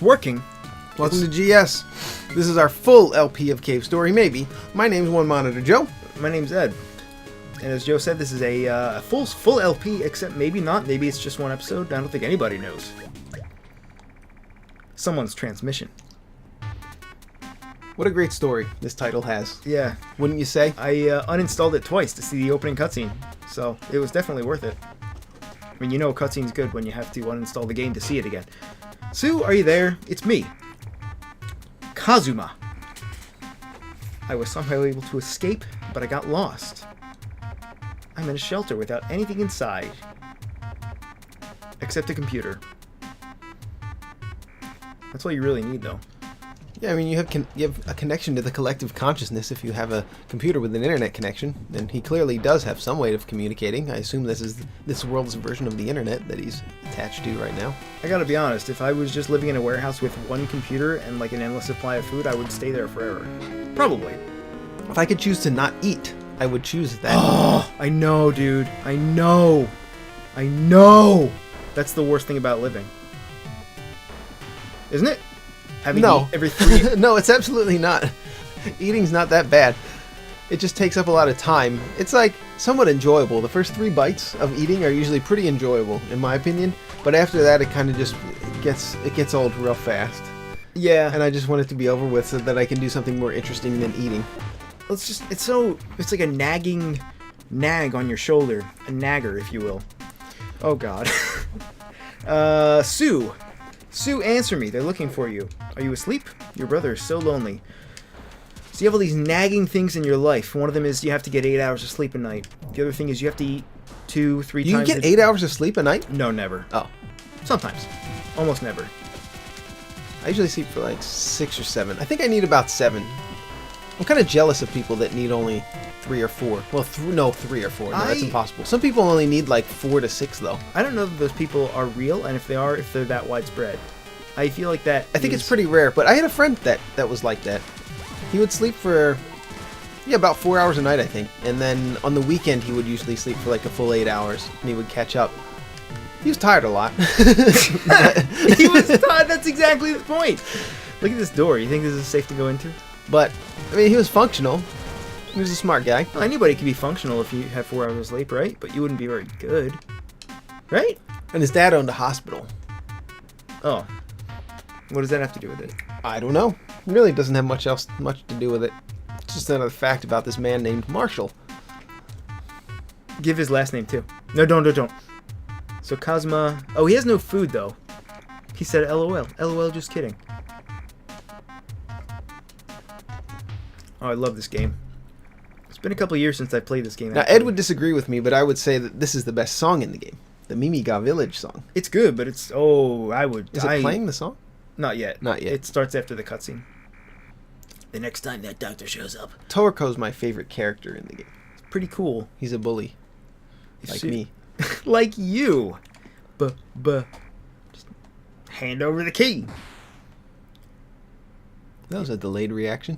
It's working. Welcome to GS. This is our full LP of Cave Story, maybe. My name's One Monitor Joe. My name's Ed. And as Joe said, this is a full LP, except maybe not. Maybe it's just one episode. I don't think anybody knows. Someone's transmission. What a great story this title has. Yeah. Wouldn't you say? I uninstalled it twice to see the opening cutscene, so it was definitely worth it. I mean, you know a cutscene's good when you have to uninstall the game to see it again. Sue, are you there? It's me. Kazuma. I was somehow able to escape, but I got lost. I'm in a shelter without anything inside. Except a computer. That's all you really need, though. Yeah, I mean, you have a connection to the collective consciousness if you have a computer with an internet connection, and he clearly does have some way of communicating. I assume this is this world's version of the internet that he's attached to right now. I gotta be honest, if I was just living in a warehouse with one computer and like an endless supply of food, I would stay there forever. Probably. If I could choose to not eat, I would choose that. Oh, I know, dude. I know. That's the worst thing about living. Isn't it? Having No. to eat every 3... No, it's absolutely not. Eating's not that bad. It just takes up a lot of time. It's like somewhat enjoyable. The first 3 bites of eating are usually pretty enjoyable, in my opinion. But after that, it kind of just gets old real fast. Yeah. And I just want it to be over with so that I can do something more interesting than eating. It's like a nagging nag on your shoulder. A nagger, if you will. Oh, God. Sue. Sue, answer me. They're looking for you. Are you asleep? Your brother is so lonely. So you have all these nagging things in your life. One of them is you have to get 8 hours of sleep a night. The other thing is you have to eat 2-3 You times. can get 8 hours of sleep a night? No, never. Oh. Sometimes. Almost never. I usually sleep for like 6 or 7. I think I need about 7. I'm kind of jealous of people that need only 3 or 4. Well, 3 or 4. No, that's impossible. Some people only need like 4 to 6, though. I don't know if those people are real, and if they're that widespread. I feel like that. I think it's pretty rare, but I had a friend that was like that. He would sleep for, about 4 hours a night, I think. And then on the weekend, he would usually sleep for like a full 8 hours, and he would catch up. He was tired a lot. He was tired. That's exactly the point. Look at this door. You think this is safe to go into? But, I mean, he was functional. He was a smart guy. Well, anybody can be functional if you have 4 hours of sleep, right? But you wouldn't be very good. Right? And his dad owned a hospital. Oh. What does that have to do with it? I don't know. It really doesn't have much to do with it. It's just another fact about this man named Marshall. Give his last name, too. No, don't. So Kazuma... Oh, he has no food, though. He said LOL. LOL, just kidding. Oh, I love this game. It's been a couple years since I played this game. Now, Ed would disagree with me, but I would say that this is the best song in the game. The Mimiga Village song. It's good, but it's... Oh, Is it playing the song? Not yet. Not yet. It starts after the cutscene. The next time that doctor shows up. Toriko's my favorite character in the game. It's pretty cool. He's a bully. Like me. Like you. Just hand over the key. That was a delayed reaction.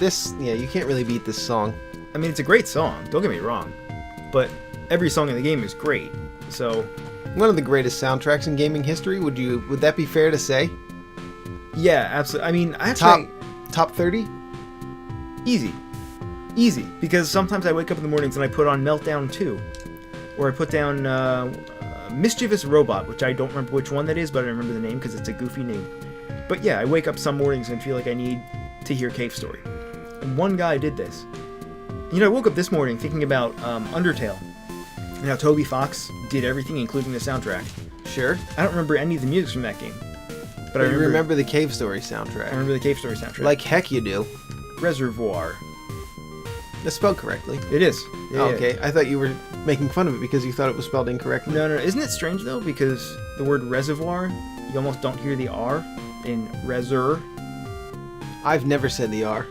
You can't really beat this song. I mean, it's a great song. Don't get me wrong. But every song in the game is great. So... One of the greatest soundtracks in gaming history. Would that be fair to say? Yeah, absolutely. I mean, actually... Top 30? Easy. Because sometimes I wake up in the mornings and I put on Meltdown 2. Or I put down Mischievous Robot, which I don't remember which one that is, but I remember the name because it's a goofy name. But yeah, I wake up some mornings and feel like I need to hear Cave Story. And one guy did this. You know, I woke up this morning thinking about Undertale. And how Toby Fox did everything, including the soundtrack. Sure. I don't remember any of the music from that game. But I remember the Cave Story soundtrack. I remember the Cave Story soundtrack. Like heck you do. Reservoir. That's spelled correctly. It is. Yeah, okay. I thought you were making fun of it because you thought it was spelled incorrectly. No. Isn't it strange, though? Because the word reservoir, you almost don't hear the R in reser. I've never said the R.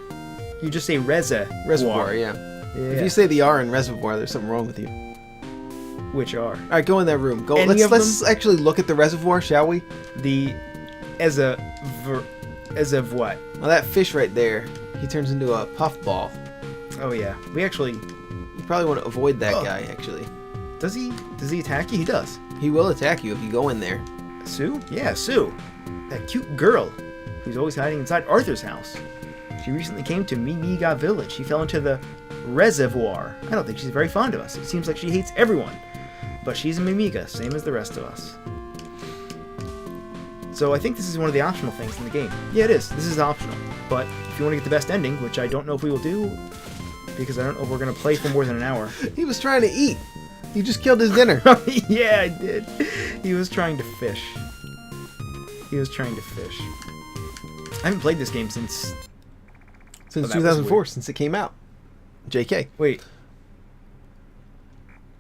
You just say reservoir, yeah. If you say the R in reservoir, there's something wrong with you. Which R? All right, go in that room. Go. Let's actually look at the reservoir, shall we? As of what? Well, that fish right there, he turns into a puffball. Oh yeah, we actually. You probably want to avoid that guy. Actually, does he? Does he attack you? He does. He will attack you if you go in there. Sue? Yeah, Sue. That cute girl who's always hiding inside Arthur's house. She recently came to Mimiga Village. She fell into the reservoir. I don't think she's very fond of us. It seems like she hates everyone. But she's a Mimiga, same as the rest of us. So I think this is one of the optional things in the game. Yeah, it is. This is optional. But if you want to get the best ending, which I don't know if we will do, because I don't know if we're going to play for more than an hour. He was trying to eat. You just killed his dinner. Yeah, I did. He was trying to fish. He was trying to fish. I haven't played this game since 2004, since it came out. JK. Wait.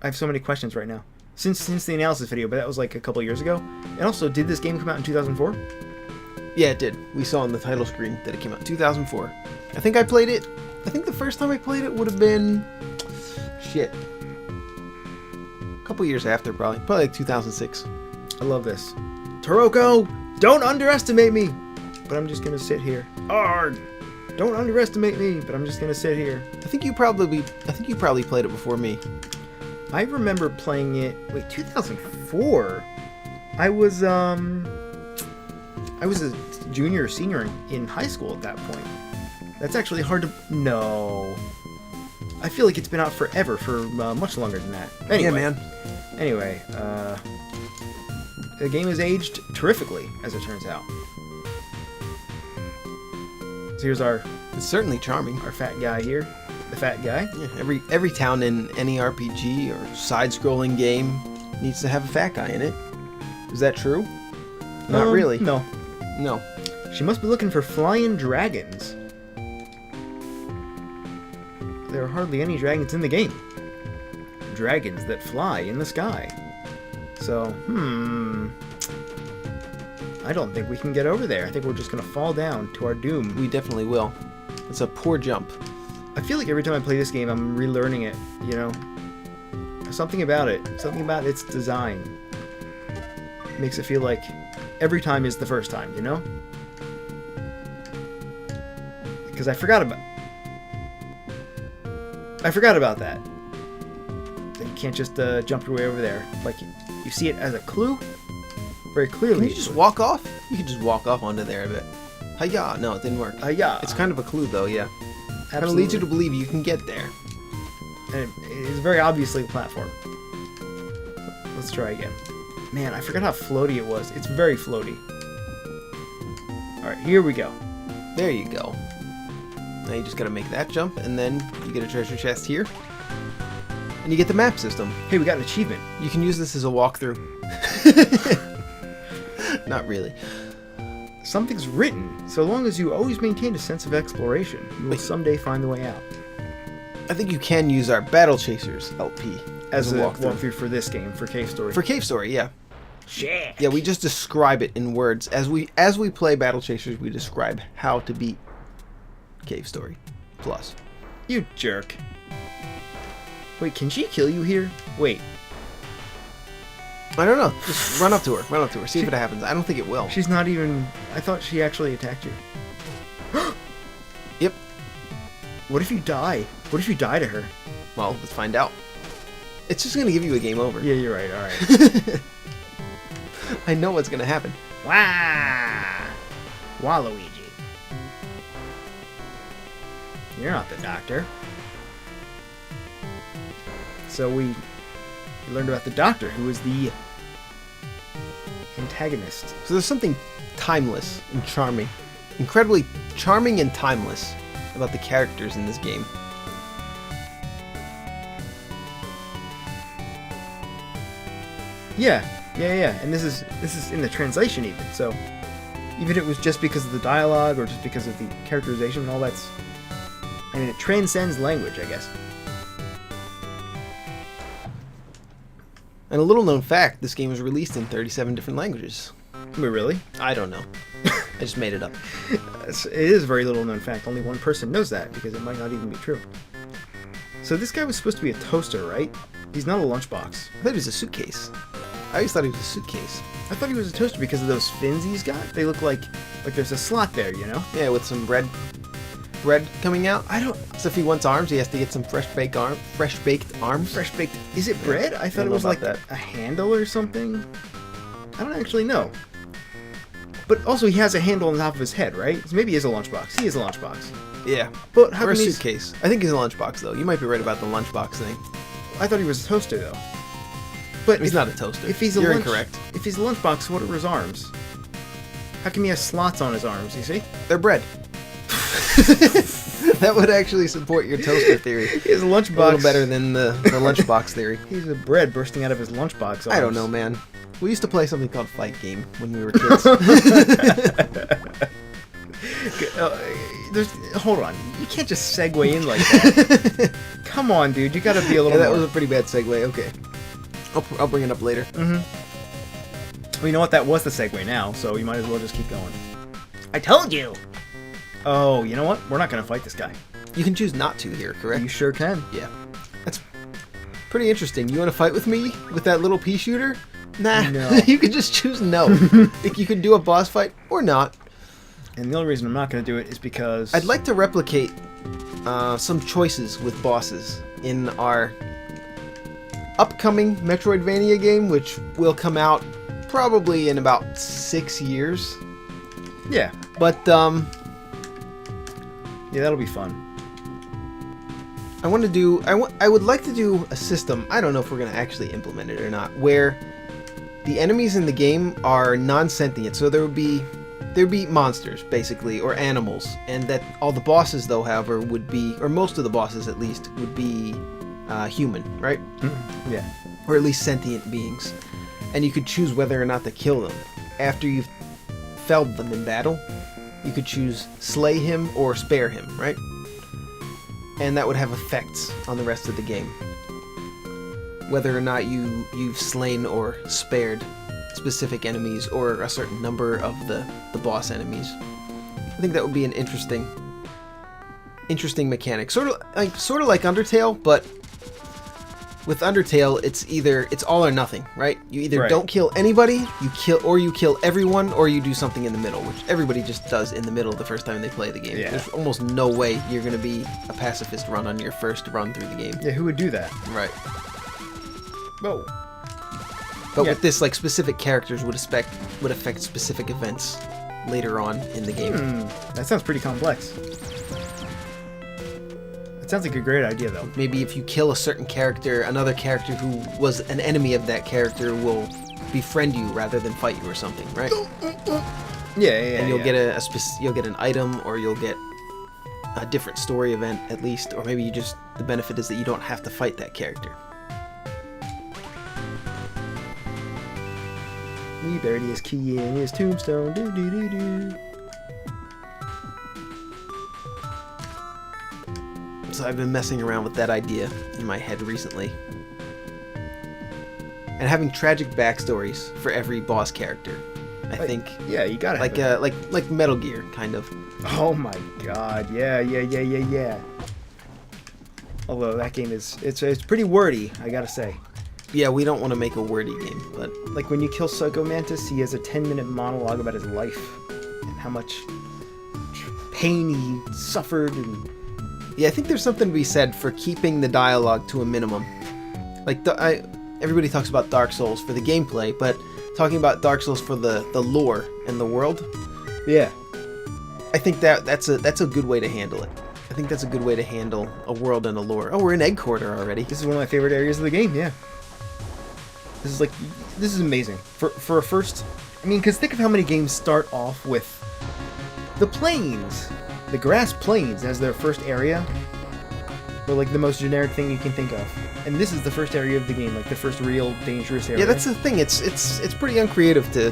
I have so many questions right now. Since the analysis video, but that was like a couple years ago. And also, did this game come out in 2004? Yeah, it did. We saw on the title screen that it came out in 2004. I think I played it. I think the first time I played it would have been... Shit. A couple years after, probably. Probably like 2006. I love this. Toroko, don't underestimate me! But I'm just gonna sit here. Arg! Don't underestimate me, but I'm just gonna sit here. I think you probably played it before me. I remember playing it. Wait, 2004. I was a junior or senior in high school at that point. That's actually hard to. No. I feel like it's been out forever, for much longer than that. Anyway, Yeah, man. Anyway, the game has aged terrifically, as it turns out. So here's our It's certainly charming. fat guy here. The fat guy. Yeah, every town in any RPG or side-scrolling game needs to have a fat guy in it. Is that true? Not really. No. No. She must be looking for flying dragons. There are hardly any dragons in the game. Dragons that fly in the sky. So, I don't think we can get over there. I think we're just going to fall down to our doom. We definitely will. It's a poor jump. I feel like every time I play this game, I'm relearning it, you know? Something about it. Something about its design. Makes it feel like every time is the first time, you know? Because I forgot about that. That you can't just jump your way over there. Like, you see it as a clue? Very clearly. Can you just walk off? You could just walk off onto there a bit. Hiya! No, it didn't work. Hiya! It's kind of a clue, though, yeah. Kind of Absolutely. leads you to believe you can get there. And it is very obviously a platform. Let's try again. Man, I forgot how floaty it was. It's very floaty. Alright, here we go. There you go. Now you just gotta make that jump, and then you get a treasure chest here. And you get the map system. Hey, we got an achievement. You can use this as a walkthrough. Not really. Something's written. So long as you always maintain a sense of exploration, you will someday find the way out. I think you can use our Battle Chasers LP As a walkthrough for this game, for Cave Story. For Cave Story, yeah. Shit. Yeah, we just describe it in words. As we play Battle Chasers, we describe how to beat Cave Story Plus. You jerk. Wait, can she kill you here? Wait. I don't know. Just run up to her. Run up to her. See if it happens. I don't think it will. She's not even... I thought she actually attacked you. Yep. What if you die? What if you die to her? Well, let's find out. It's just going to give you a game over. Yeah, you're right. Alright. I know what's going to happen. Wah! Waluigi. You're not the doctor. So we learned about the doctor, who is the antagonist. So there's something timeless and charming. Incredibly charming and timeless about the characters in this game. Yeah. And this is in the translation even. So even if it was just because of the dialogue or just because of the characterization, all that's... I mean, it transcends language, I guess. And a little known fact, this game was released in 37 different languages. Wait, really? I don't know. I just made it up. It is a very little known fact. Only one person knows that, because it might not even be true. So this guy was supposed to be a toaster, right? He's not a lunchbox. I thought he was a suitcase. I always thought he was a suitcase. I thought he was a toaster because of those fins he's got. They look like there's a slot there, you know? Yeah, with some bread coming out. I don't... So if he wants arms, he has to get some fresh baked arms. Fresh baked... Is it bread? I thought it was like that. a handle or something. I don't actually know. But also, he has a handle on the top of his head, right? So maybe he is a lunchbox. He is a lunchbox. Yeah. But how Or a come suitcase. I think he's a lunchbox, though. You might be right about the lunchbox thing. I thought he was a toaster, though. But He's not a toaster. If he's a You're incorrect. If he's a lunchbox, what are his arms? How come he has slots on his arms, you see? They're bread. That would actually support your toaster theory. He has a lunchbox. A little better than the lunchbox theory. He's a bread bursting out of his lunchbox arms. I don't know, man. We used to play something called Fight Game when we were kids. Hold on. You can't just segue in like that. Come on, dude. You gotta be a little that more... was a pretty bad segue. Okay. I'll bring it up later. Well, you know what? That was the segue now, so you might as well just keep going. I told you! Oh, you know what? We're not gonna fight this guy. You can choose not to here, correct? You sure can. Yeah. That's pretty interesting. You want to fight with me with that little pea shooter? Nah. No. You could just choose no. Think you could do a boss fight or not. And the only reason I'm not gonna do it is because... I'd like to replicate some choices with bosses in our upcoming Metroidvania game, which will come out probably in about 6 years. Yeah. But Yeah, that'll be fun. I would like to do a system, I don't know if we're going to actually implement it or not, where the enemies in the game are non-sentient. So there'd be monsters, basically, or animals, and that all the bosses, though, however, would be, or most of the bosses at least, would be human, right? Yeah. Or at least sentient beings. And you could choose whether or not to kill them. After you've felled them in battle, you could choose slay him or spare him, right? And that would have effects on the rest of the game. Whether or not you've slain or spared specific enemies or a certain number of the boss enemies. I think that would be an interesting mechanic. Sort of like Undertale, but with Undertale, it's all or nothing, right? You either don't kill anybody, you kill everyone, or you do something in the middle, which everybody just does in the middle the first time they play the game. Yeah. There's almost no way you're going to be a pacifist run on your first run through the game. Yeah, who would do that? Right. Whoa. But with this, like, specific characters would affect specific events later on in the game. That sounds pretty complex. Sounds like a great idea, though. Maybe if you kill a certain character, another character who was an enemy of that character will befriend you rather than fight you or something, right? Yeah, and you'll get you'll get an item, or you'll get a different story event at least, or maybe the benefit is that you don't have to fight that character. We buried his key in his tombstone. Do do do do. So I've been messing around with that idea in my head recently. And having tragic backstories for every boss character. I think. Yeah, you gotta like Metal Gear, kind of. Oh my god, yeah. Although that game it's pretty wordy, I gotta say. Yeah, we don't want to make a wordy game, but... Like when you kill Psycho Mantis, he has a 10-minute monologue about his life. And how much pain he suffered and... Yeah, I think there's something to be said for keeping the dialogue to a minimum. Like, everybody talks about Dark Souls for the gameplay, but talking about Dark Souls for the lore and the world, yeah, I think that's a good way to handle it. I think that's a good way to handle a world and a lore. Oh, we're in Egg Quarter already. This is one of my favorite areas of the game. Yeah, this is amazing for a first. I mean, because think of how many games start off with the plains. The grass plains as their first area, or like the most generic thing you can think of. And this is the first area of the game, like the first real dangerous area. Yeah, that's the thing. It's pretty uncreative to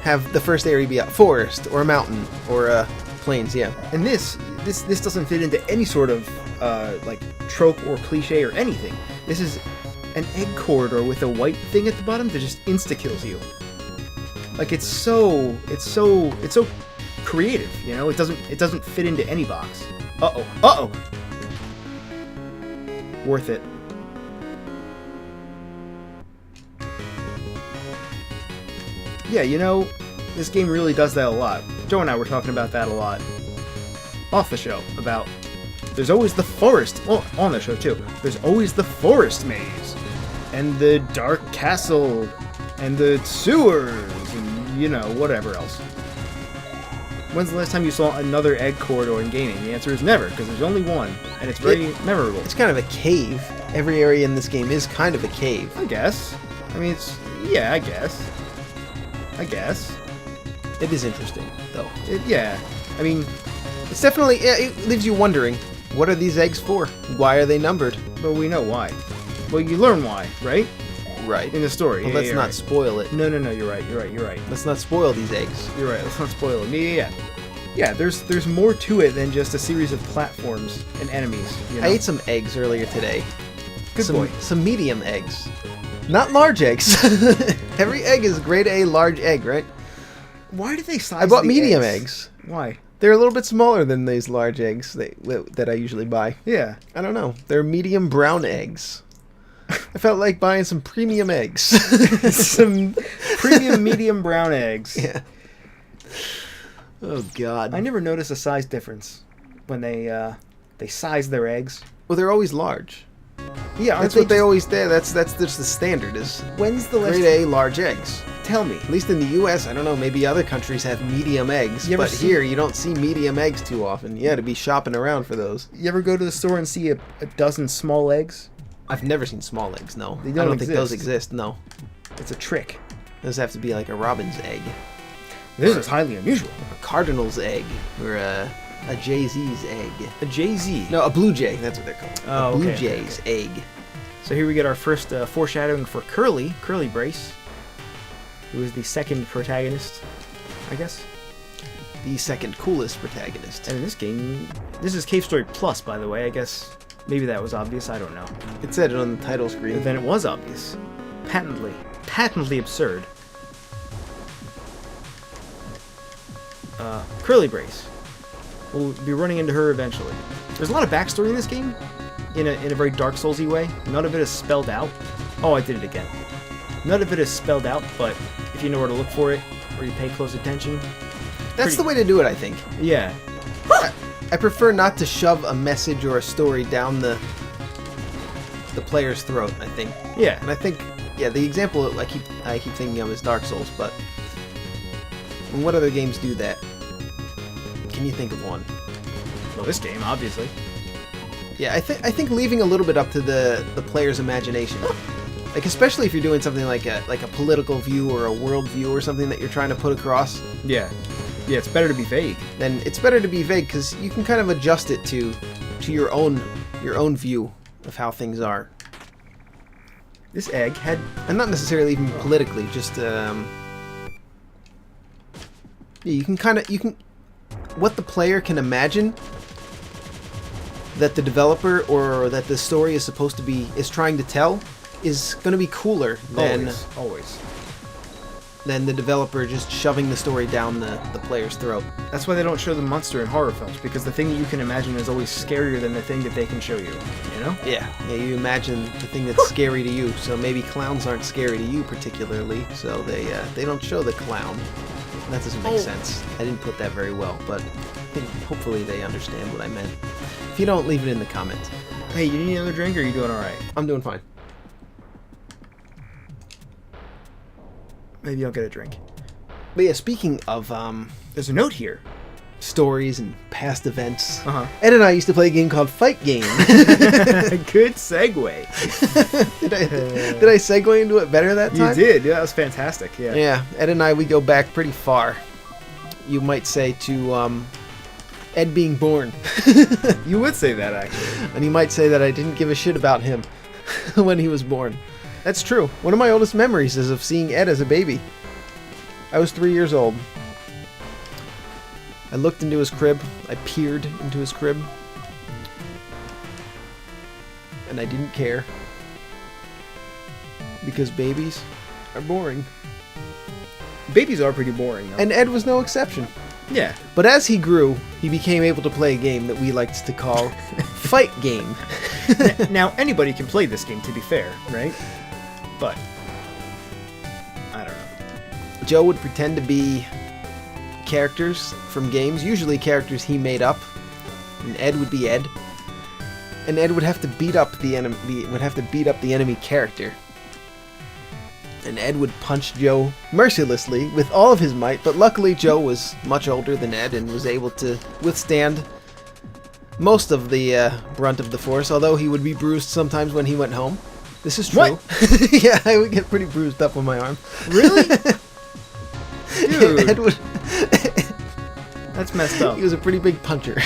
have the first area be a forest or a mountain or a plains. Yeah. And this doesn't fit into any sort of like trope or cliche or anything. This is an egg corridor with a white thing at the bottom that just insta kills you. Like it's so creative, you know. It doesn't fit into any box. Uh-oh. Worth it. Yeah, you know, this game really does that a lot. Joe and I were talking about that a lot off the show, about there's always the forest, well, on the show too, there's always the forest maze and the dark castle and the sewers, and, you know, whatever else. When's the last time you saw another egg corridor in gaming? The answer is never, because there's only one, and it's very memorable. It's kind of a cave. Every area in this game is kind of a cave. I guess. I mean, it's... Yeah, I guess. It is interesting, though. Yeah. I mean... It's definitely... It leaves you wondering, what are these eggs for? Why are they numbered? But we know why. Well, you learn why, right? Right. In the story. Well, let's not spoil it. No, you're right. Let's not spoil these eggs. You're right, let's not spoil them. Yeah. Yeah, there's more to it than just a series of platforms and enemies. You know? I ate some eggs earlier today. Good boy. Some medium eggs. Not large eggs. Every egg is grade A large egg, right? Why do they size I bought the medium eggs. Why? They're a little bit smaller than these large eggs that I usually buy. Yeah. I don't know. They're medium brown eggs. I felt like buying some premium eggs. Some premium medium brown eggs. Yeah. Oh, God. I never noticed a size difference when they size their eggs. Well, they're always large. Yeah, That's what they always do. That's just the standard is When's the last... grade A large eggs. Tell me. At least in the U.S., I don't know, maybe other countries have medium eggs, You ever but see- here you don't see medium eggs too often. You got to be shopping around for those. You ever go to the store and see a dozen small eggs? I've never seen small eggs, no. They I don't don't think those exist. exist, no. It's a trick. Those have to be like a robin's egg, This is highly unusual. a cardinal's egg, or a Jay-Z's egg. A Jay-Z. No, a blue jay, that's what they're called. Oh, a blue okay, jay's egg. So here we get our first foreshadowing for Curly Brace, who is the second protagonist, I guess. The second coolest protagonist. And in this game, this is Cave Story Plus, by the way. I guess maybe that was obvious. I don't know. It said it on the title screen. But then it was obvious. Patently absurd. Curly Brace. We'll be running into her eventually. There's a lot of backstory in this game, in a very Dark Soulsy way. None of it is spelled out. Oh, I did it again. None of it is spelled out, but if you know where to look for it, or you pay close attention. That's the way to do it, I think. Yeah. I prefer not to shove a message or a story down the player's throat, I think. Yeah. And I think, yeah, the example I keep thinking of is Dark Souls, but what other games do that? Can you think of one? Well, this game, obviously. Yeah, I think leaving a little bit up to the player's imagination. Like, especially if you're doing something like a political view or a world view or something that you're trying to put across. Yeah. Yeah, it's better to be vague. Then it's better to be vague because you can kind of adjust it to your own view of how things are, This egg had... and not necessarily even politically. Just yeah, you can what the player can imagine that the developer or that the story is supposed to be is trying to tell is going to be cooler Always. than the developer just shoving the story down the player's throat. That's why they don't show the monster in horror films, because the thing that you can imagine is always scarier than the thing that they can show you, you know? Yeah, you imagine the thing that's scary to you. So maybe clowns aren't scary to you particularly, so they don't show the clown. That doesn't make sense. I didn't put that very well, but I think hopefully they understand what I meant. If you don't, leave it in the comments. Hey, you need another drink, or are you doing alright? I'm doing fine. Maybe I'll get a drink. But yeah, speaking of There's a note here. stories and past events, Uh-huh. Ed and I used to play a game called Fight Game. Good segue. Did I segue into it better that time? You did. Yeah, that was fantastic. Yeah. Yeah, Ed and I, we go back pretty far. You might say to Ed being born. You would say that, actually. And you might say that I didn't give a shit about him when he was born. That's true. One of my oldest memories is of seeing Ed as a baby. I was 3 years old. I looked into his crib. I peered into his crib. And I didn't care. Because babies are boring. Babies are pretty boring, though. And Ed was no exception. yeah. But as he grew, he became able to play a game that we liked to call Fight Game. Now, anybody can play this game, to be fair, right? But I don't know. Joe would pretend to be characters from games, usually characters he made up, and Ed would be Ed. And Ed would have to beat up the enemy. Would have to beat up the enemy character. And Ed would punch Joe mercilessly with all of his might, but luckily Joe was much older than Ed and was able to withstand most of the brunt of the force, although he would be bruised sometimes when he went home. This is true. What? Yeah, I would get pretty bruised up on my arm. Really? Dude. Ed would... That's messed up. He was a pretty big puncher.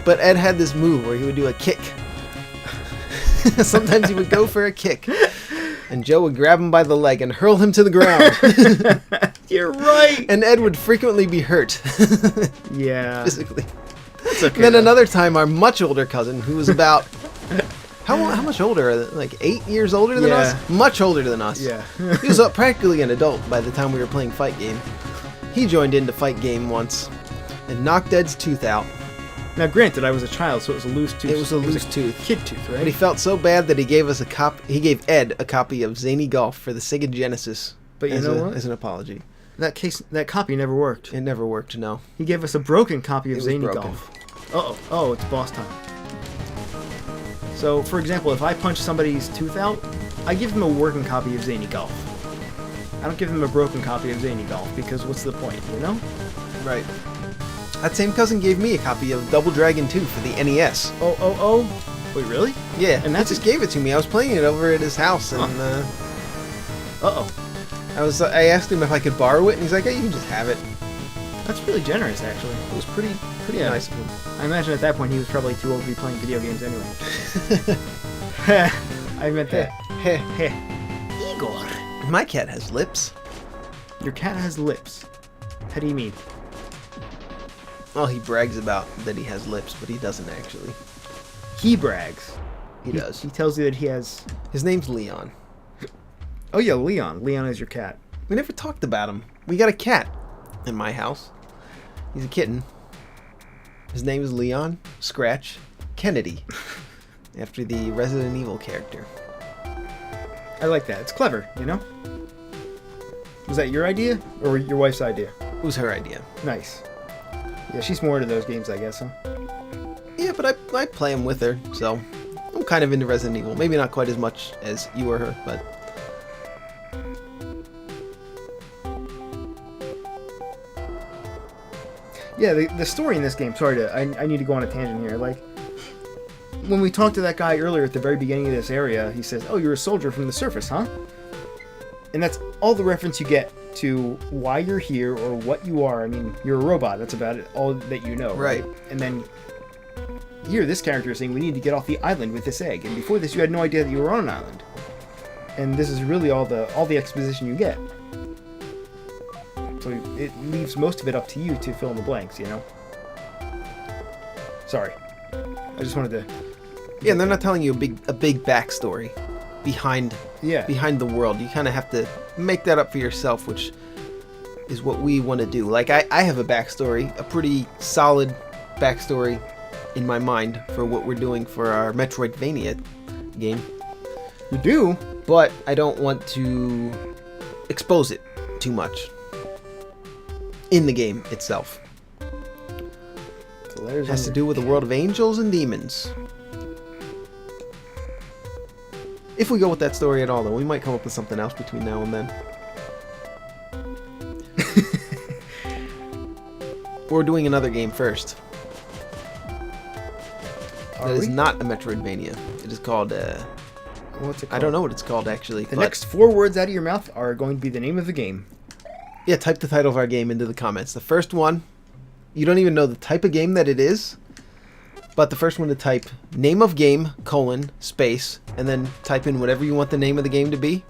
But Ed had this move where he would do a kick. Sometimes he would go for a kick. And Joe would grab him by the leg and hurl him to the ground. You're right. And Ed would frequently be hurt. Yeah. Physically. That's okay. And then though. another time, our much older cousin, who was about... How much older are they? Like 8 years older than Yeah. us? Much older than us. Yeah. He was practically an adult by the time we were playing Fight Game. He joined into Fight Game once and knocked Ed's tooth out. Now, granted, I was a child, so it was a loose tooth. It was a loose tooth. Kid tooth, right? But he felt so bad that he gave us he gave Ed a copy of Zany Golf for the Sega Genesis. But you know what? As an apology. That copy never worked. It never worked, no. He gave us a broken copy of It was Zany broken. Golf. Oh, it's boss time. So, for example, if I punch somebody's tooth out, I give them a working copy of Zany Golf. I don't give them a broken copy of Zany Golf, because what's the point, you know? Right. That same cousin gave me a copy of Double Dragon 2 for the NES. Oh. Wait, really? Yeah, And and that's that just gave it to me. I was playing it over at his house, and Uh-oh. I asked him if I could borrow it, and he's like, "Hey, you can just have it." That's really generous, actually. It was pretty Yeah. nice of him. I imagine at that point he was probably too old to be playing video games anyway. I meant that. Heh. Igor. My cat has lips. Your cat has lips. How do you mean? Well, he brags about that he has lips, but he doesn't actually. He brags. He does. He tells you that he has... His name's Leon. Oh yeah, Leon. Leon is your cat. We never talked about him. We got a cat in my house. He's a kitten. His name is Leon Scratch Kennedy, after the Resident Evil character. I like that. It's clever, you know? Was that your idea or your wife's idea? It was her idea. Nice. Yeah, she's more into those games, I guess, huh? Yeah, but I play them with her, so I'm kind of into Resident Evil. Maybe not quite as much as you or her, but... Yeah, the story in this game, I need to go on a tangent here. Like, when we talked to that guy earlier at the very beginning of this area, he says, "Oh, you're a soldier from the surface, huh?" And that's all the reference you get to why you're here or what you are. I mean, you're a robot. That's about it, all that you know. Right. And then here, this character is saying, we need to get off the island with this egg. And before this, you had no idea that you were on an island. And this is really all the exposition you get. So it leaves most of it up to you to fill in the blanks, you know? Sorry. I just wanted to... Yeah, and they're not telling you a big backstory behind Yeah. the world. You kind of have to make that up for yourself, which is what we want to do. Like, I have a backstory, a pretty solid backstory in my mind for what we're doing for our Metroidvania game. You do? But I don't want to expose it too much in the game itself. It has to do with the world of angels and demons. If we go with that story at all, though, we might come up with something else between now and then. We're doing another game first. That is not a Metroidvania. It is called, What's it called? I don't know what it's called, actually. The but next 4 words out of your mouth are going to be the name of the game. Yeah, type the title of our game into the comments. The first one, you don't even know the type of game that it is, but the first one to type name of game, space, and then type in whatever you want the name of the game to be,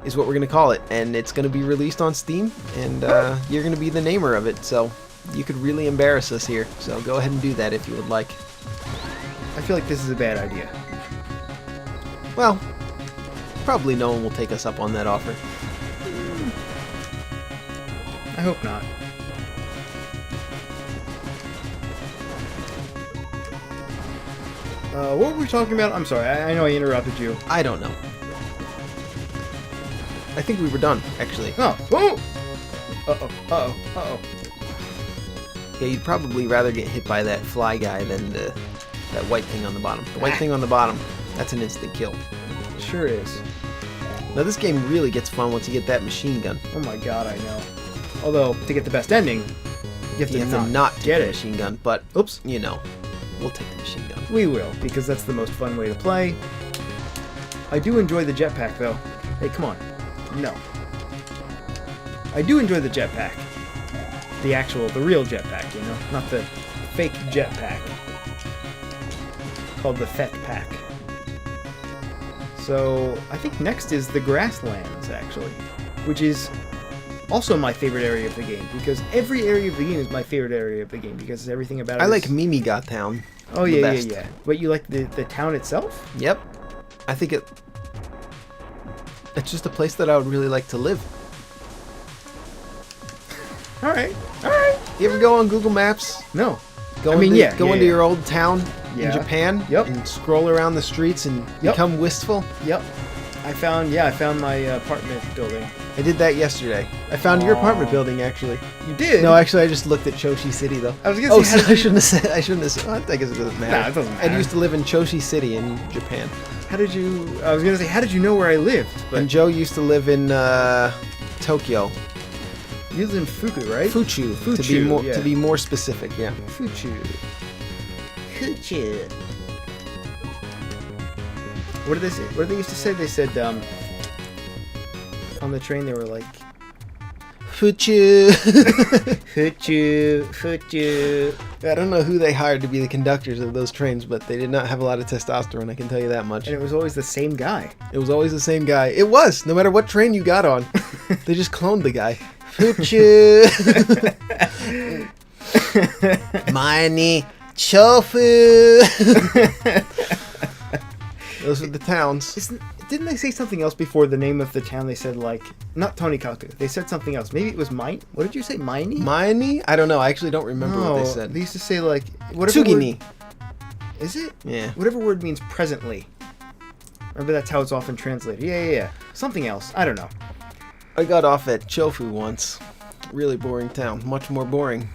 is what we're going to call it. And it's going to be released on Steam, and you're going to be the namer of it. So you could really embarrass us here. So go ahead and do that if you would like. I feel like this is a bad idea. Well, probably no one will take us up on that offer. I hope not. What were we talking about? I'm sorry, I know I interrupted you. I don't know. I think we were done, actually. Oh, whoa! Uh-oh. Yeah, you'd probably rather get hit by that fly guy than that white thing on the bottom. The white thing on the bottom, that's an instant kill. It sure is. Now this game really gets fun once you get that machine gun. Oh my god, I know. Although, to get the best ending, you have to not get get the it. machine gun, but Oops. you know, we'll take the machine gun. We will, because that's the most fun way to play. I do enjoy the jetpack, though. Hey, come on. No. I do enjoy the jetpack. The real jetpack, you know? Not the fake jetpack. Called the Fet Pack. So, I think next is the grasslands, actually. Which is also my favorite area of the game. Because every area of the game is my favorite area of the game. Because everything about it I is... like Mimi Got Town. Oh, yeah. But you like the town itself? Yep. I think it's just a place that I would really like to live. Alright. You ever go on Google Maps? No. Go into your old town in Japan and scroll around the streets and become wistful? Yep. I found my apartment building. I did that yesterday. I found your apartment building, actually. You did? No, actually, I just looked at Choshi City, though. I was gonna say, I shouldn't have said. Well, I guess it doesn't matter. Nah, it doesn't matter. I used to live in Choshi City in Japan. I was gonna say, how did you know where I lived? But And Joe used to live in Tokyo. you live in Fuku, right? Fuchu, to be more specific, yeah. Fuchu. What did they say? What did they used to say? They said, on the train, they were like, Fuchu. Fuchu. I don't know who they hired to be the conductors of those trains, but they did not have a lot of testosterone, I can tell you that much. And it was always the same guy. It was always the same guy. It was, no matter what train you got on. They just cloned the guy. Fuchu. Mine Chofu. Those are the towns. Didn't they say something else before the name of the town? They said, like, not Tonikaku. They said something else. Maybe it was Mine. What did you say? Miney? Miney? I don't know. I actually don't remember what they said. They used to say, like, whatever Tsugini. Is it? Yeah. Whatever word means presently. Remember, that's how it's often translated. Yeah. Something else. I don't know. I got off at Chofu once. Really boring town. Much more boring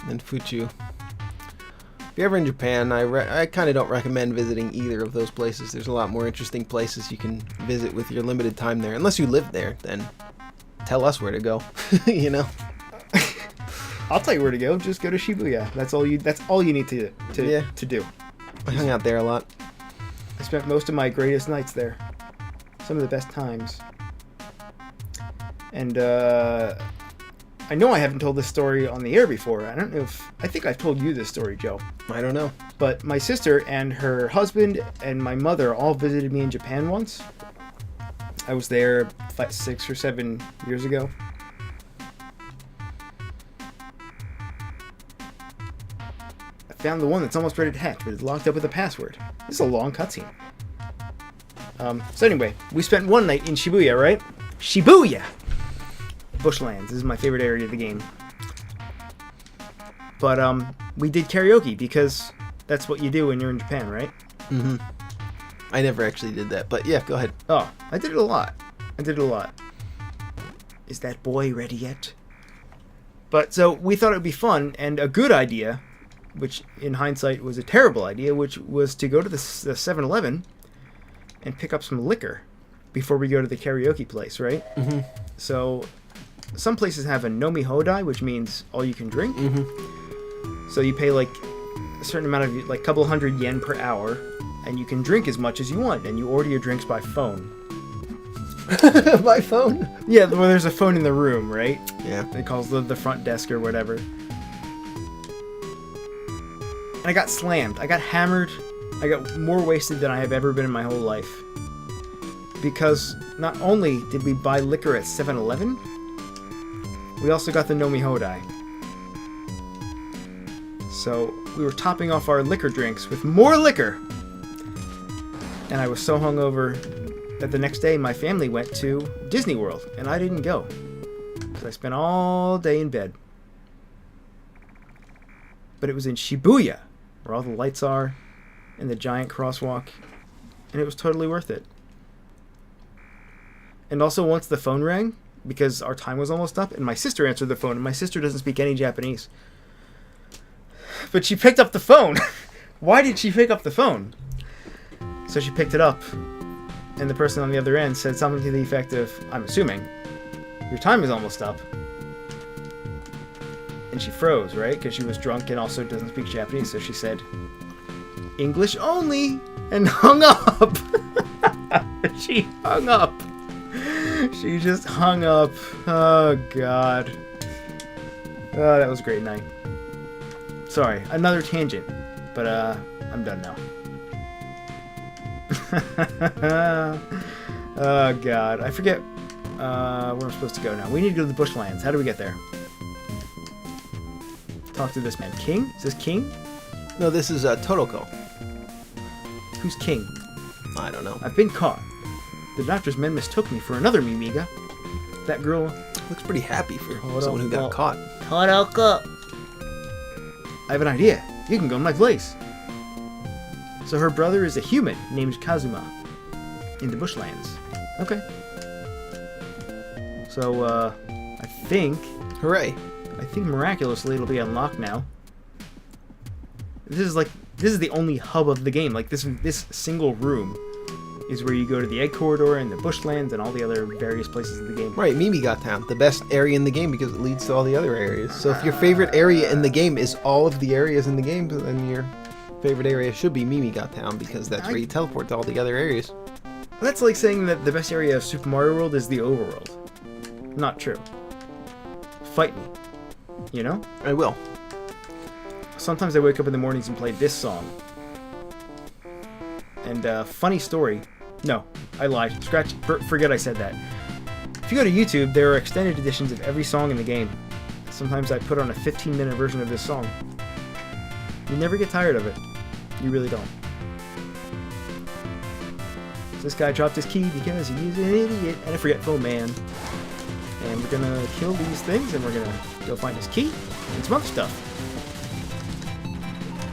than Fuchu. If you're ever in Japan, I kind of don't recommend visiting either of those places. There's a lot more interesting places you can visit with your limited time there. Unless you live there, then tell us where to go. You know? I'll tell you where to go. Just go to Shibuya. That's all you need to do. I hung out there a lot. I spent most of my greatest nights there. Some of the best times. And I know I haven't told this story on the air before. I think I've told you this story, Joe. I don't know. But my sister and her husband and my mother all visited me in Japan once. I was there 6 or 7 years ago. I found the one that's almost ready to hatch, but it's locked up with a password. This is a long cutscene. So anyway, we spent one night in Shibuya, right? Shibuya! Bushlands. This is my favorite area of the game. But we did karaoke because that's what you do when you're in Japan, right? Mm-hmm. I never actually did that, but yeah, go ahead. Oh, I did it a lot. Is that boy ready yet? But so we thought it would be fun and a good idea, which in hindsight was a terrible idea, which was to go to the 7-Eleven and pick up some liquor before we go to the karaoke place, right? Mm-hmm. So some places have a nomi hodai, which means all you can drink. Mm-hmm. So you pay like a certain amount of, like, couple hundred yen per hour, and you can drink as much as you want, and you order your drinks by phone. By phone? Yeah, well, there's a phone in the room, right? Yeah. It calls the front desk or whatever. And I got slammed. I got hammered. I got more wasted than I have ever been in my whole life. Because not only did we buy liquor at 7-Eleven, we also got the Nomi Hodai. So we were topping off our liquor drinks with more liquor. And I was so hungover that the next day my family went to Disney World, and I didn't go. Because I spent all day in bed. But it was in Shibuya, where all the lights are, and the giant crosswalk, and it was totally worth it. And also, once the phone rang, because our time was almost up, and my sister answered the phone, and my sister doesn't speak any Japanese. But she picked up the phone. Why did she pick up the phone? So she picked it up, and the person on the other end said something to the effect of, I'm assuming, your time is almost up. And she froze, right? Because she was drunk and also doesn't speak Japanese, so she said, English only, and hung up. She hung up. She just hung up. Oh, God. Oh, that was a great night. Sorry, another tangent, but I'm done now. Oh, God. I forget where I'm supposed to go now. We need to go to the Bushlands. How do we get there? Talk to this man. King? Is this King? No, this is Totoko. Who's King? I don't know. I've been caught. The doctor's men mistook me for another Mimiga. That girl... Looks pretty happy for someone who got caught. Totoko. I have an idea. You can go to my place. So her brother is a human named Kazuma in the Bushlands. Okay. So, I think Hooray. miraculously it'll be unlocked now. This is the only hub of the game. Like this single room is where you go to the Egg Corridor and the Bushlands and all the other various places in the game. Right, Mimiga Town, the best area in the game because it leads to all the other areas. So if your favorite area in the game is all of the areas in the game, then your favorite area should be Mimiga Town because that's where you teleport to all the other areas. That's like saying that the best area of Super Mario World is the overworld. Not true. Fight me. You know? I will. Sometimes I wake up in the mornings and play this song. And funny story. No, I lied. Forget I said that. If you go to YouTube, there are extended editions of every song in the game. Sometimes I put on a 15-minute version of this song. You never get tired of it. You really don't. This guy dropped his key because he's an idiot and a forgetful man. And we're gonna kill these things and we're gonna go find his key and some other stuff.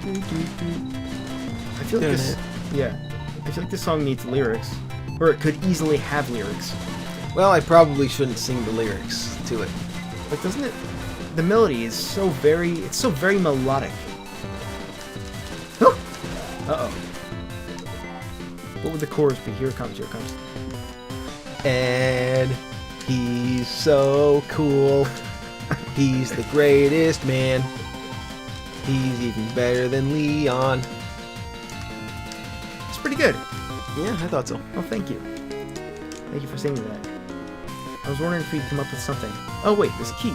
I feel like this... Yeah. I feel like this song needs lyrics. Or it could easily have lyrics. Well, I probably shouldn't sing the lyrics to it. But doesn't it... The melody is so very... It's so very melodic. Uh-oh. What would the chorus be? Here it comes, here it comes. And he's so cool. He's the greatest man. He's even better than Leon. It's pretty good. Yeah, I thought so. Oh, thank you. Thank you for singing that. I was wondering if we'd come up with something. Oh, wait, this key.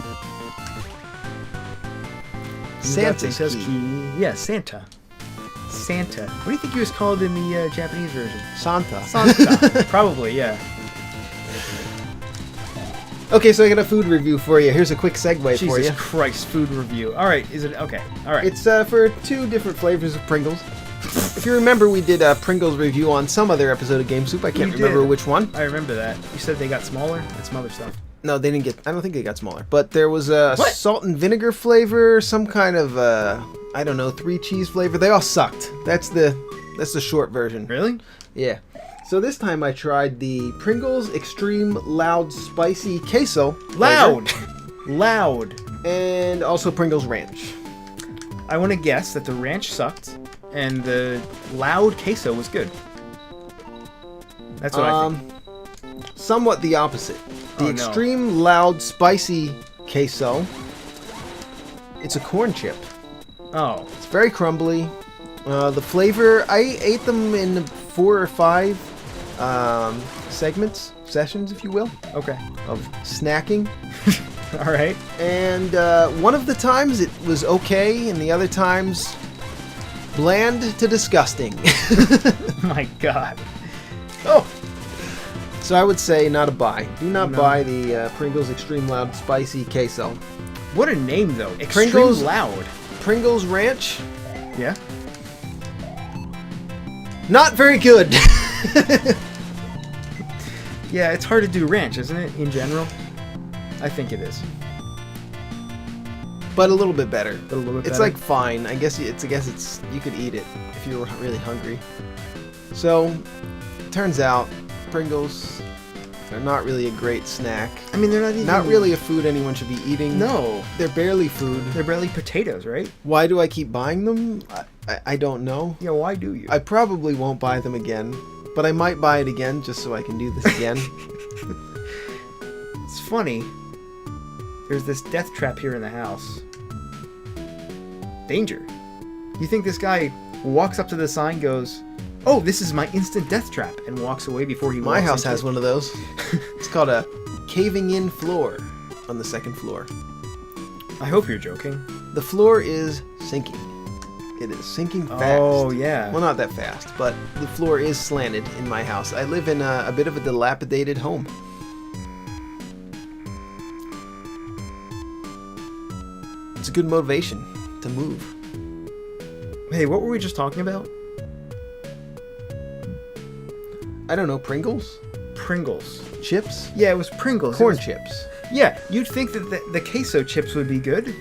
Santa's key. Yeah, Santa. Santa. What do you think he was called in the Japanese version? Santa. Santa. Probably, yeah. Okay, so I got a food review for you. Here's a quick segue for you. Jesus Christ, food review. All right, is it okay? All right. It's for two different flavors of Pringles. If you remember, we did a Pringles review on some other episode of Game Soup. I can't remember which one. I remember that. You said they got smaller and some other stuff. No, they didn't get... I don't think they got smaller. But there was a salt and vinegar flavor, some kind of, I don't know, 3 cheese flavor. They all sucked. That's the short version. Really? Yeah. So this time I tried the Pringles Extreme Loud Spicy Queso. Loud! Flavor, Loud! and also Pringles Ranch. I want to guess that the ranch sucked and the loud queso was good. That's what I think. Somewhat the opposite. The Oh, no. Extreme Loud Spicy Queso. It's a corn chip. Oh. It's very crumbly. The flavor, I ate them in 4 or 5 sessions, if you will, Okay. of snacking. All right. And one of the times it was okay, and the other times bland to disgusting. My God. Oh! So I would say not a buy. Do not No. buy the Pringles Extreme Loud Spicy Queso. What a name, though. Extreme Pringles- Loud. Pringles Ranch, Yeah? not very good. Yeah, it's hard to do ranch, isn't it, in general? I think it is. But a little bit better. But a little bit It's better. like fine. I guess it's you could eat it if you were really hungry. So, turns out Pringles are not really a great snack. I mean, they're not even... Not really a food anyone should be eating. No. They're barely food. They're barely potatoes, right? Why do I keep buying them? I don't know. Yeah, why do you? I probably won't buy them again. but I might buy it again just so I can do this again. It's funny. There's this death trap here in the house. Danger. You think this guy walks up to the sign, goes, "Oh, this is my instant death trap," and walks away before he walks My house into has it? one of those. It's called a caving-in floor on the second floor. I hope you're joking. The floor is sinking. It is sinking fast. Oh, yeah. Well, not that fast, but the floor is slanted in my house. I live in a bit of a dilapidated home. It's a good motivation to move. Hey, what were we just talking about? I don't know, Pringles? Pringles. Chips? Yeah, it was Pringles. Corn It was- chips. Yeah, you'd think that the queso chips would be good.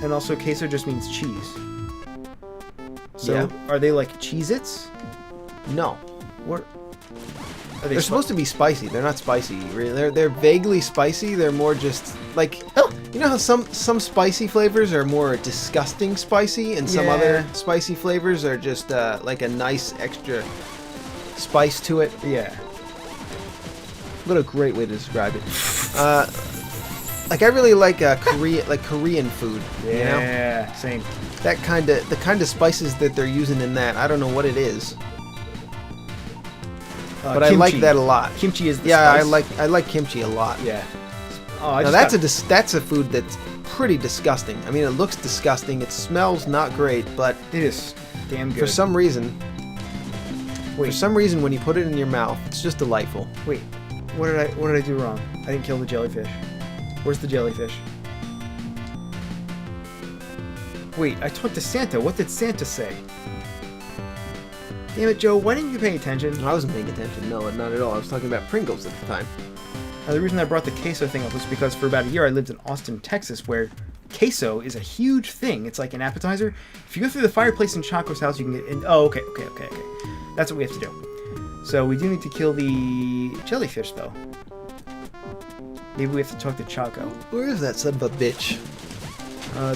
And also, queso just means cheese. So, Yeah. are they like Cheez-Its? No. What? Are they They're supposed to be spicy. They're not spicy. Really. They're vaguely spicy. They're more just like, you know how some spicy flavors are more disgusting spicy, and some Yeah. other spicy flavors are just like a nice extra spice to it. Yeah. What a great way to describe it. Like I really like Korean food. You know? Yeah, same. The kind of spices that they're using in that. I don't know what it is, but I like that a lot. Kimchi is the Yeah, spice. I like kimchi a lot. Yeah. Oh, I Now just that's a food that's pretty disgusting. I mean, it looks disgusting. It smells not great, but it is damn good. for some reason, Wait, when you put it in your mouth, it's just delightful. wait. What did I do wrong? I didn't kill the jellyfish. Where's the jellyfish? Wait, I talked to Santa. What did Santa say? Damn it, Joe. Why didn't you pay attention? I wasn't paying attention. No, not at all. I was talking about Pringles at the time. The reason I brought the queso thing up was because for about a year I lived in Austin, Texas, where queso is a huge thing. It's like an appetizer. If you go through the fireplace in Chaco's house, you can get in. Oh, okay. That's what we have to do. So we do need to kill the jellyfish, though. Maybe we have to talk to Chaco. Where is that son of a bitch?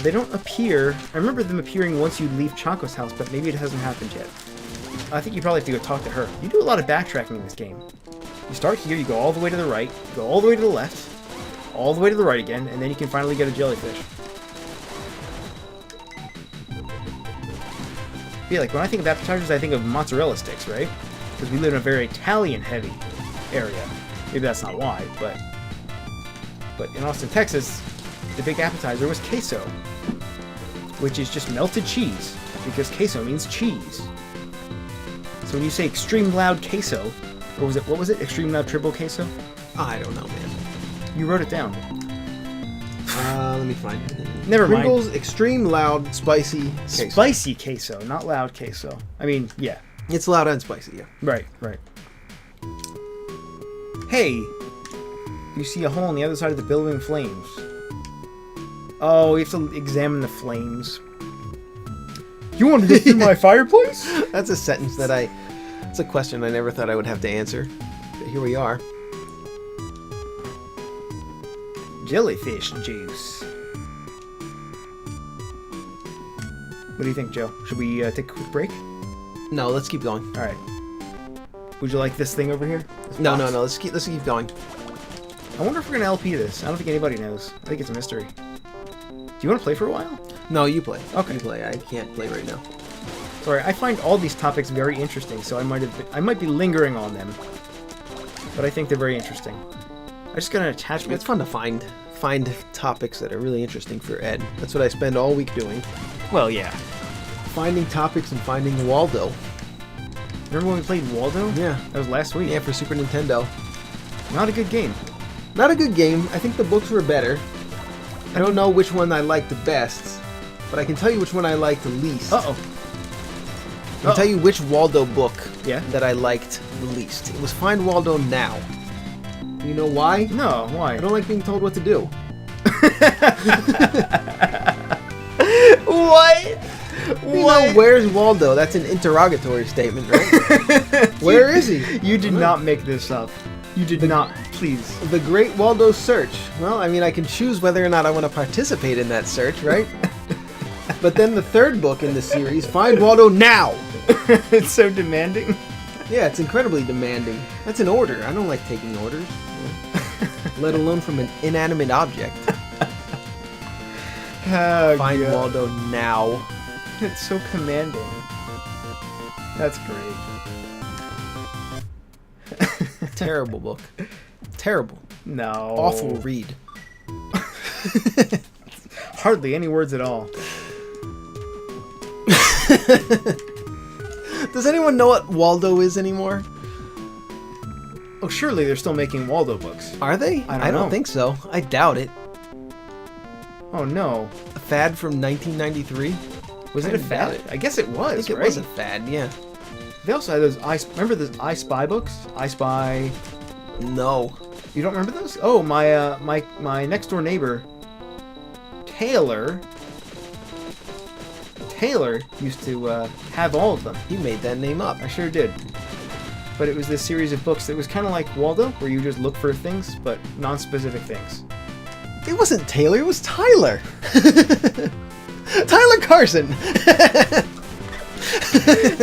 They don't appear. I remember them appearing once you leave Chaco's house, but maybe it hasn't happened yet. I think you probably have to go talk to her. You do a lot of backtracking in this game. You start here, you go all the way to the right, you go all the way to the left, all the way to the right again, and then you can finally get a jellyfish. Yeah, like when I think of appetizers, I think of mozzarella sticks, right? Because we live in a very Italian-heavy area. Maybe that's not why, but in Austin, Texas, the big appetizer was queso, which is just melted cheese, because queso means cheese. So when you say extreme loud queso, or what was it? Extreme loud triple queso? I don't know, man. You wrote it down. Let me find it. Never mind. Pringles Extreme Loud Spicy Queso. Spicy queso, not loud queso. I mean, yeah. It's loud and spicy, yeah. Right. Hey! You see a hole on the other side of the building flames. Oh, we have to examine the flames. You want to go through my fireplace? That's a sentence that it's a question I never thought I would have to answer. But here we are. Jellyfish juice. What do you think, Joe? Should we take a quick break? No, let's keep going. All right. Would you like this thing over here? This No, box? let's keep going. I wonder if we're gonna LP this. I don't think anybody knows. I think it's a mystery. Do you want to play for a while? No, you play. Okay. You play. I can't play right now. Sorry, I find all these topics very interesting, so I might be lingering on them. But I think they're very interesting. I just got an attachment. It's fun to find topics that are really interesting for Ed. That's what I spend all week doing. Well, yeah. Finding topics and finding Waldo. Remember when we played Waldo? Yeah. That was last week. Yeah, for Super Nintendo. Not a good game. Not a good game. I think the books were better. I don't know which one I liked the best, but I can tell you which one I liked the least. Uh-oh. I can tell you which Waldo book Yeah? that I liked the least. It was Find Waldo Now. You know why? No, why? I don't like being told what to do. What? You know, where's Waldo? That's an interrogatory statement, right? Where is he? You did not make this up. You did not. Please. The Great Waldo Search. Well, I mean, I can choose whether or not I want to participate in that search, right? But then the third book in the series, Find Waldo Now! It's so demanding. Yeah, it's incredibly demanding. That's an order. I don't like taking orders. Let alone from an inanimate object. Oh, Find God. Waldo now. It's so commanding. That's great. Terrible book. Terrible. No. Awful read. Hardly any words at all. Does anyone know what Waldo is anymore? Oh, surely they're still making Waldo books. Are they? I don't know. think so. I doubt it. Oh, no. A fad from 1993? Was it a fad? I guess it was, I think it right? was a fad, yeah. They also had those remember those I Spy books? I Spy... No. You don't remember those? Oh, my next door neighbor, Taylor used to have all of them. You made that name up. I sure did. But it was this series of books that was kind of like Waldo, where you just look for things, but non-specific things. It wasn't Taylor, it was Tyler. Tyler Carson.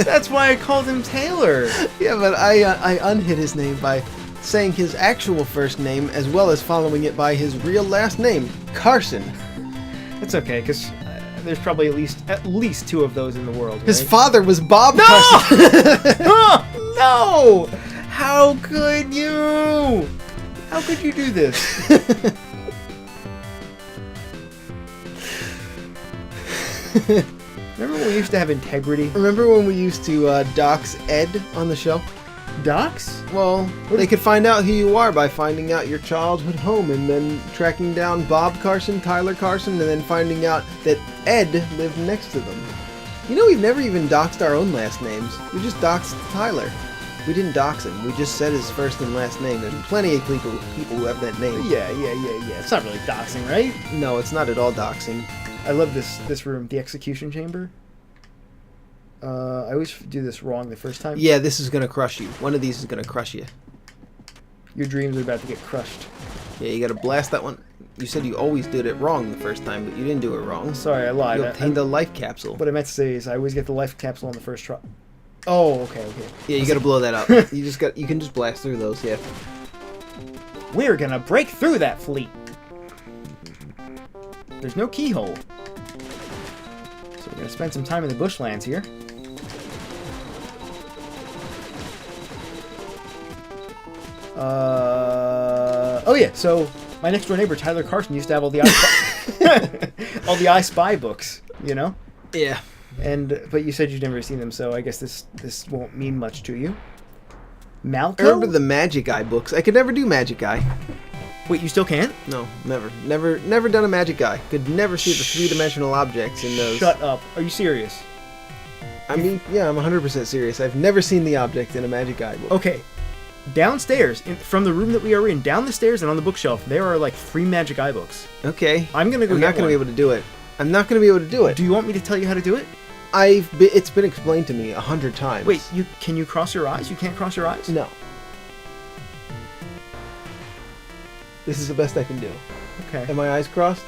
That's why I called him Taylor. Yeah, but I unhid his name by saying his actual first name as well as following it by his real last name, Carson. It's okay, because there's probably at least two of those in the world. His right? father was Bob No! Carson. No! How could you? How could you do this? Remember when we used to have integrity? Remember when we used to dox Ed on the show? Docs? Well, they could find out who you are by finding out your childhood home and then tracking down Bob Carson, Tyler Carson, and then finding out that Ed lived next to them. You know, we've never even doxed our own last names. We just doxed Tyler. We didn't dox him. We just said his first and last name. There's plenty of people who have that name. Yeah. It's not really doxing, right? No, it's not at all doxing. I love this room, the execution chamber. I always do this wrong the first time. Yeah, this is gonna crush you. One of these is gonna crush you. Your dreams are about to get crushed. Yeah, you gotta blast that one. You said you always did it wrong the first time, but you didn't do it wrong. Sorry, I lied. You obtained a life capsule. What I meant to say is I always get the life capsule on the first try. Oh, okay. Yeah, you gotta blow that up. You can just blast through those, yeah. We're gonna break through that fleet. There's no keyhole. So we're gonna spend some time in the bushlands here. Oh yeah, so my next door neighbor Tyler Carson used to have all the all the I Spy books, you know? Yeah. But you said you've never seen them, so I guess this won't mean much to you. Malco? I remember the Magic Eye books. I could never do Magic Eye. Wait, you still can't? No, never done a Magic Eye. Could never see the three-dimensional objects in those. Shut up. Are you serious? I mean, yeah, I'm 100% serious. I've never seen the object in a Magic Eye book. Okay. Downstairs, from the room that we are in, down the stairs and on the bookshelf, there are like 3 Magic Eye books. Okay. I'm gonna go I'm get not gonna one. be able to do it. I'm not gonna be able to do it. Do you want me to tell you how to do it? It's been explained to me 100 times. Wait, can you cross your eyes? You can't cross your eyes? No. This is the best I can do. Okay. Are my eyes crossed?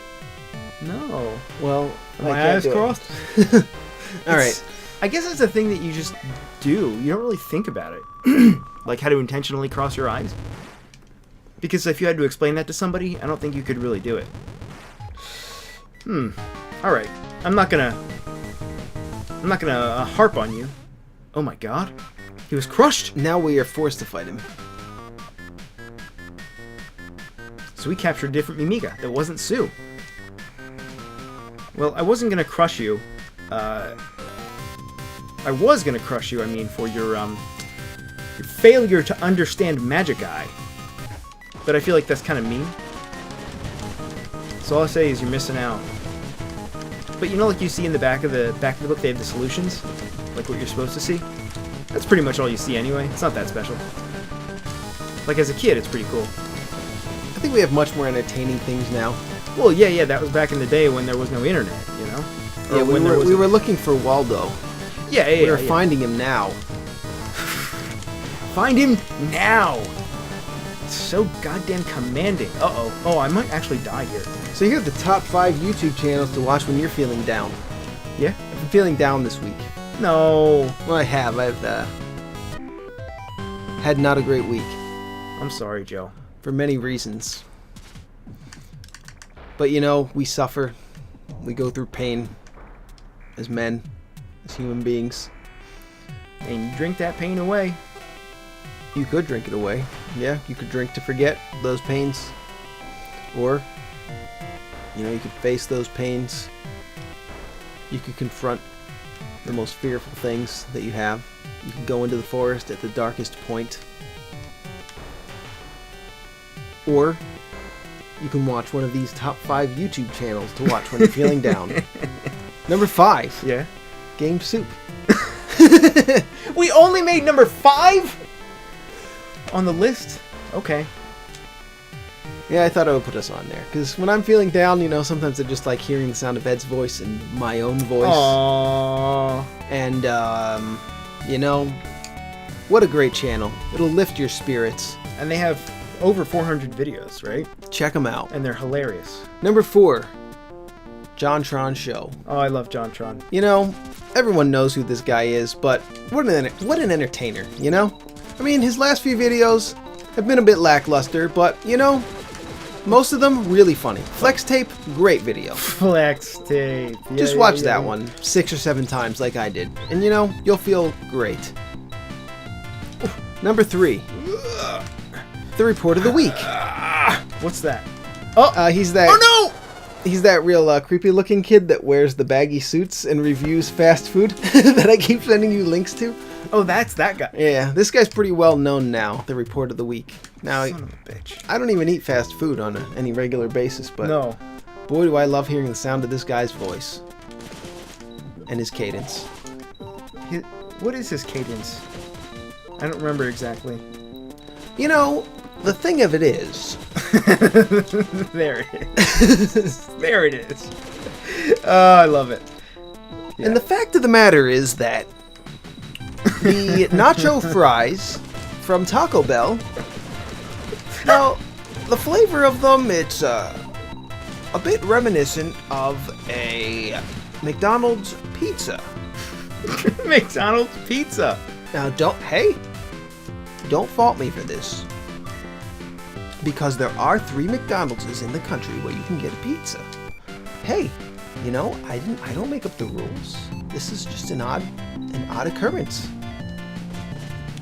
No. Well, Are my I can't eyes do it. crossed? All right. I guess it's a thing that you just do. You don't really think about it. Like how to intentionally cross your eyes. Because if you had to explain that to somebody, I don't think you could really do it. Alright. I'm not gonna harp on you. Oh my god. He was crushed! Now we are forced to fight him. So we captured a different Mimiga that wasn't Sue. Well, I wasn't gonna crush you. I was gonna crush you, I mean, for your failure to understand Magic Eye. But I feel like that's kind of mean. So all I say is you're missing out. But you know, like you see in the back of the book, they have the solutions, like what you're supposed to see. That's pretty much all you see anyway. It's not that special. Like as a kid, it's pretty cool. I think we have much more entertaining things now. Well, yeah, that was back in the day when there was no internet, you know. Yeah, we were looking for Waldo. Yeah. We were finding him now. Find him now. It's so goddamn commanding. Uh-oh. Oh, I might actually die here. So here are the top 5 YouTube channels to watch when you're feeling down. Yeah? I've been feeling down this week. No. Well, I have. I've had not a great week I'm sorry, Joe. for many reasons. But you know, we suffer. We go through pain as men, as human beings. And you drink that pain away. You could drink it away. Yeah, you could drink to forget those pains. Or, you know, you could face those pains. You could confront the most fearful things that you have. You can go into the forest at the darkest point. Or, you can watch one of these top 5 YouTube channels to watch when you're feeling down. Number 5, Yeah. Game Soup. We only made number 5 on the list. Okay. Yeah, I thought I would put us on there. Because when I'm feeling down, you know, sometimes I just like hearing the sound of Ed's voice and my own voice. Aww. And, you know, what a great channel. It'll lift your spirits. And they have over 400 videos, right? Check them out. And they're hilarious. Number 4, JonTron Show. Oh, I love JonTron. You know, everyone knows who this guy is, but what an entertainer, you know? I mean, his last few videos have been a bit lackluster, but, you know, most of them really funny. Flex Tape, great video. Flex Tape. Yeah, Just watch that one 6 or 7 times like I did, and you know, you'll feel great. Number 3, the Report of the Week. What's that? He's that. Oh no! He's that real creepy looking kid that wears the baggy suits and reviews fast food that I keep sending you links to. Oh, that's that guy. Yeah, this guy's pretty well known now, the Report of the Week. Now, Son of a bitch. I don't even eat fast food on any regular basis, but No. boy, do I love hearing the sound of this guy's voice. And his cadence. What is his cadence? I don't remember exactly. You know, the thing of it is... There it is. There it is. Oh, I love it. Yeah. And the fact of the matter is that the nacho fries from Taco Bell, now, the flavor of them, it's a bit reminiscent of a McDonald's pizza. McDonald's pizza. Now, don't fault me for this. Because there are 3 McDonald's in the country where you can get a pizza. Hey, you know, I don't make up the rules. This is just an odd occurrence.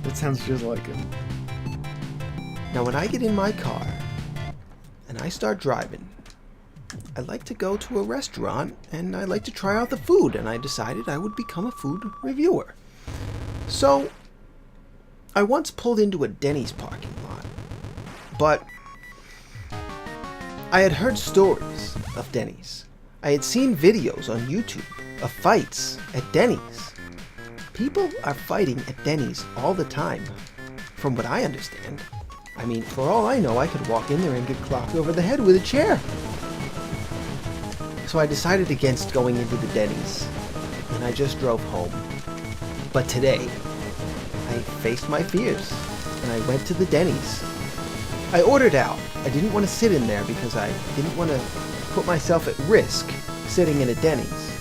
That sounds just like him. Now, when I get in my car and I start driving, I like to go to a restaurant and I like to try out the food, and I decided I would become a food reviewer. So, I once pulled into a Denny's parking lot, but I had heard stories of Denny's. I had seen videos on YouTube of fights at Denny's. People are fighting at Denny's all the time, from what I understand. I mean, for all I know, I could walk in there and get clocked over the head with a chair. So I decided against going into the Denny's, and I just drove home. But today, I faced my fears, and I went to the Denny's. I ordered out. I didn't want to sit in there because I didn't want to put myself at risk sitting in a Denny's.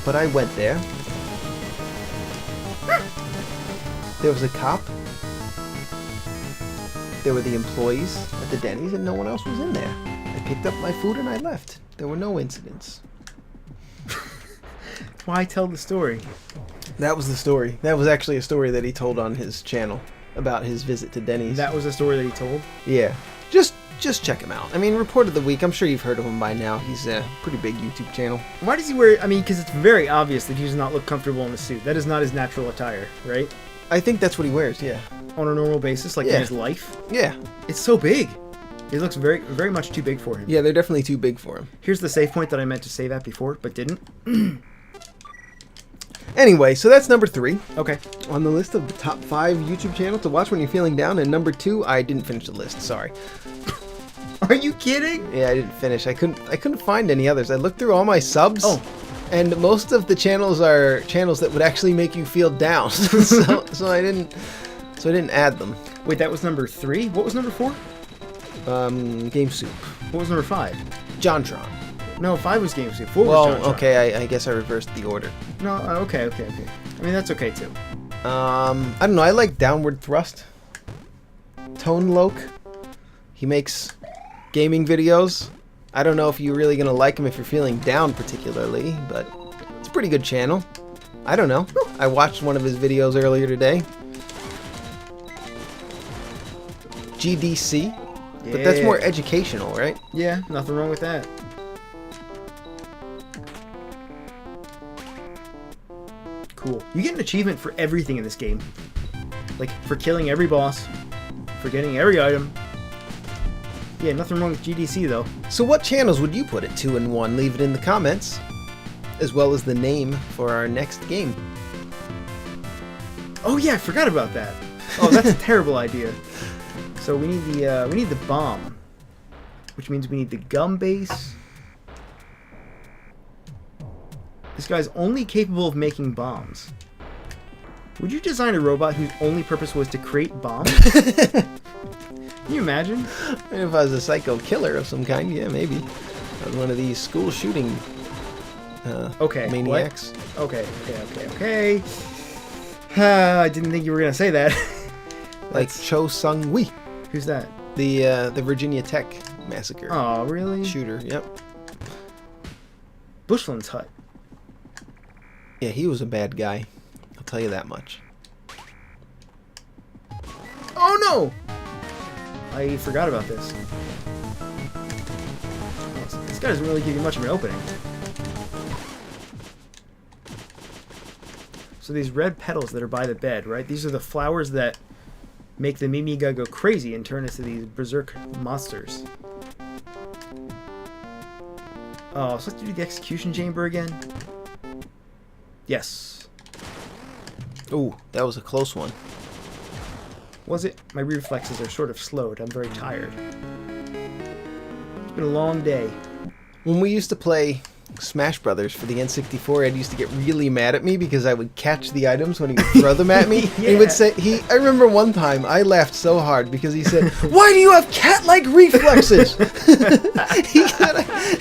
But I went there. There was a cop. There were the employees at the Denny's, and no one else was in there. I picked up my food and I left. There were no incidents. Why tell the story? That was the story. That was actually a story that he told on his channel about his visit to Denny's. That was a story that he told? Yeah. Just check him out. I mean, Report of the Week, I'm sure you've heard of him by now. He's a pretty big YouTube channel. Why does he wear... I mean, because it's very obvious that he does not look comfortable in a suit. That is not his natural attire, right? I think that's what he wears, yeah. On a normal basis, like in his life. Yeah. It's so big. It looks very, very much too big for him. Yeah, they're definitely too big for him. Here's the save point that I meant to say that before, but didn't. Anyway, so that's number 3. Okay. On the list of the top 5 YouTube channels to watch when you're feeling down, and number 2, I didn't finish the list, sorry. Are you kidding? Yeah, I didn't finish. I couldn't find any others. I looked through all my subs. Oh. And most of the channels are channels that would actually make you feel down. so I didn't add them. Wait, that was number 3? What was number 4? Game Soup. What was number 5? JonTron. No, 5 was GameSoup. 4 was Well, JonTron. okay, I guess I reversed the order. No, okay. I mean, that's okay, too. I don't know, I like Downward Thrust. Tone Loc. He makes gaming videos. I don't know if you're really gonna like him if you're feeling down particularly, but it's a pretty good channel. I don't know. I watched one of his videos earlier today. GDC. But that's more educational, right? Yeah, nothing wrong with that. Cool. You get an achievement for everything in this game. Like, for killing every boss, for getting every item. Yeah, nothing wrong with GDC, though. So what channels would you put it 2 and 1? Leave it in the comments, as well as the name for our next game. Oh yeah, I forgot about that. Oh, that's a terrible idea. So we need the bomb, which means we need the gum base. This guy's only capable of making bombs. Would you design a robot whose only purpose was to create bombs? Can you imagine? If I was a psycho killer of some kind, yeah, maybe. I was one of these school shooting maniacs. What? Okay. I didn't think you were gonna say that. Like Cho Sung-wi. Who's that? The Virginia Tech massacre. Oh, really? Shooter, yep. Bushland's hut. Yeah, he was a bad guy. I'll tell you that much. Oh no! I forgot about this. This guy doesn't really give you much of an opening. So these red petals that are by the bed, right? These are the flowers that make the Mimiga go crazy and turn us to these berserk monsters. Oh, so I have to do the execution chamber again? Yes. Ooh, that was a close one. Was it? My reflexes are sort of slowed. I'm very tired. It's been a long day. When we used to play Smash Brothers for the N64, Ed used to get really mad at me because I would catch the items when he would throw them at me. Yeah. He would say, I remember one time I laughed so hard because he said, "Why do you have cat-like reflexes?"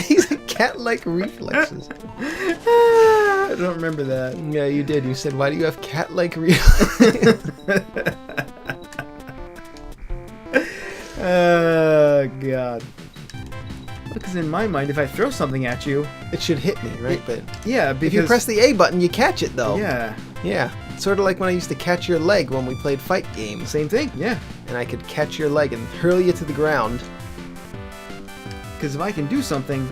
He's a cat-like reflexes. I don't remember that. Yeah, you did. You said, "Why do you have cat-like reflexes?" Oh, God. Because in my mind, if I throw something at you... It should hit me, right? But yeah, because... if you press the A button, you catch it, though. Yeah. Yeah. Sort of like when I used to catch your leg when we played fight games. Same thing, yeah. And I could catch your leg and hurl you to the ground. Because if I can do something...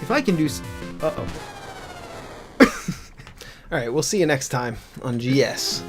If I can do... Uh-oh. Alright, we'll see you next time on GS.